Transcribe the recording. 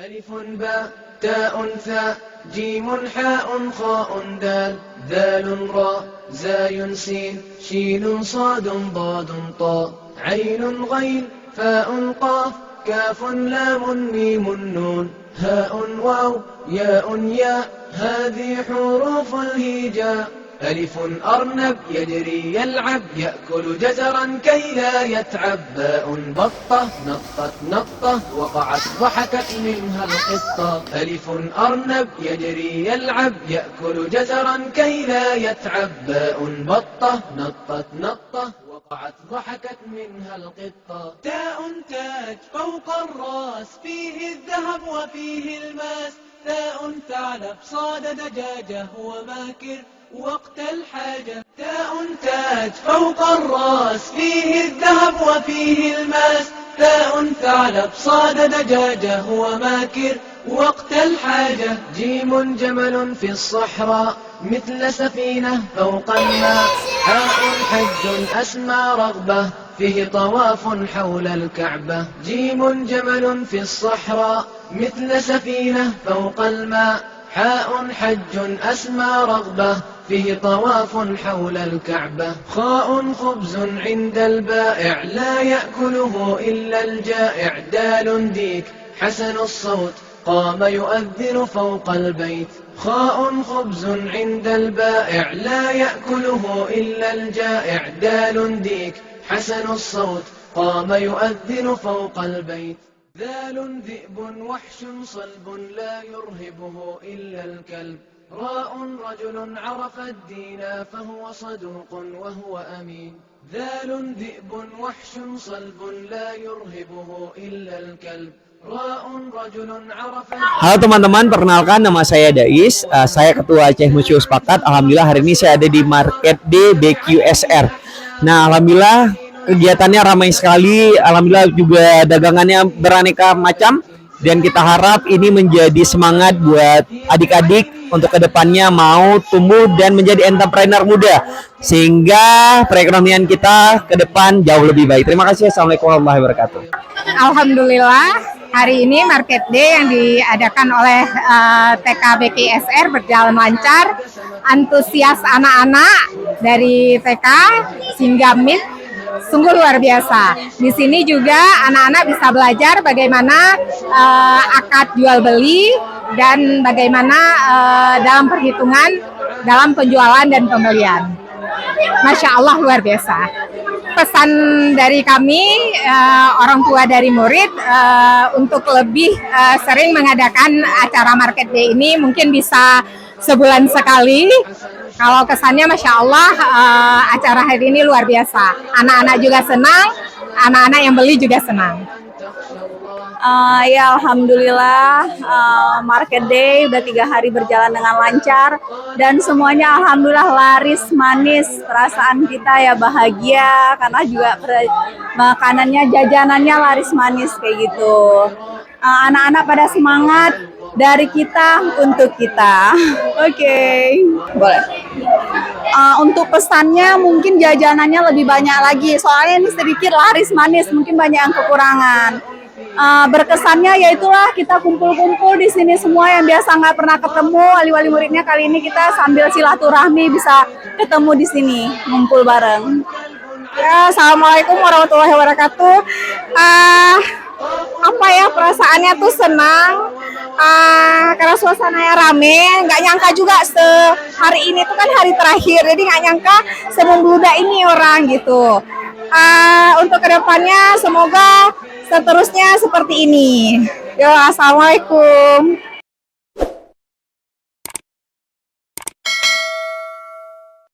ألف باء تاء ثاء جيم حاء خاء دال ذال راء زاي سين شين صاد ضاد طاء عين غين فاء قاف كاف لام ميم نون هاء واو ياء ياء هذه حروف الهجاء ألف أرنب يجري يلعب يأكل جزرا كي لا يتعب باء بطة نطت نطة وقعت ضحكت منها القطة ألف أرنب يجري يلعب يأكل جزرا كي لا يتعب باء بطة نطت نطة وقعت ضحكت منها القطة تاء تاج فوق الراس فيه الذهب وفيه الماس ثاء ثعلب صاد دجاجة هو ماكر وقت الحاجة تاء تاج فوق الراس فيه الذهب وفيه الماس ثاء ثعلب صاد دجاجة هو ماكر وقت الحاجة جيم جمل في الصحراء مثل سفينة فوق الماء حاء حج أسمى رغبة فيه طواف حول الكعبة جيم جمل في الصحراء مثل سفينة فوق الماء حاء حج أسمى رغبة فيه طواف حول الكعبة خاء خبز عند البائع لا يأكله إلا الجائع دال ديك حسن الصوت قام يؤذن فوق البيت خاء خبز عند البائع لا يأكله إلا الجائع دال ديك حسن الصوت قام يؤذن فوق البيت ذال ذئب وحش صلب لا يرهبه إلا الكلب راء رجل عرف الدين فهو صدوق وهو أمين ذال ذئب وحش صلب لا يرهبه إلا الكلب راء رجل عرف. Halo teman-teman, perkenalkan nama saya Dais, saya ketua Aceh Musyu Sepakat. Alhamdulillah hari ini saya ada di Market D BQSR. Nah, alhamdulillah kegiatannya ramai sekali. Alhamdulillah juga dagangannya beraneka macam. Dan kita harap ini menjadi semangat buat adik-adik untuk kedepannya mau tumbuh dan menjadi entrepreneur muda. Sehingga perekonomian kita ke depan jauh lebih baik. Terima kasih. Assalamualaikum warahmatullahi wabarakatuh. Alhamdulillah hari ini Market Day yang diadakan oleh TK BQSR berjalan lancar. Antusias anak-anak dari TK hingga MIN sungguh luar biasa. Di sini juga anak-anak bisa belajar bagaimana akad jual beli dan bagaimana dalam perhitungan dalam penjualan dan pembelian. Masya Allah luar biasa. Pesan dari kami orang tua dari murid untuk lebih sering mengadakan acara Market Day ini, mungkin bisa sebulan sekali. Kalau kesannya Masya Allah acara hari ini luar biasa. Anak-anak juga senang, anak-anak yang beli juga senang. Ya Alhamdulillah Market Day udah 3 hari berjalan dengan lancar dan semuanya Alhamdulillah laris manis. Perasaan kita ya bahagia karena juga makanannya, jajanannya laris manis kayak gitu. Anak-anak pada semangat, dari kita untuk kita. Oke. Boleh. Untuk pesannya mungkin jajanannya lebih banyak lagi, soalnya ini sedikit laris manis, mungkin banyak yang kekurangan. Berkesannya yaitulah kita kumpul-kumpul di sini semua yang biasa nggak pernah ketemu, wali-wali muridnya kali ini kita sambil silaturahmi bisa ketemu di sini, ngumpul bareng. Ya, Assalamualaikum warahmatullahi wabarakatuh. Apa ya, perasaannya tuh senang karena suasananya rame. Nggak nyangka juga hari ini tuh kan hari terakhir, jadi nggak nyangka semembludak ini orang gitu. Untuk kedepannya semoga seterusnya seperti ini. Yo, assalamualaikum.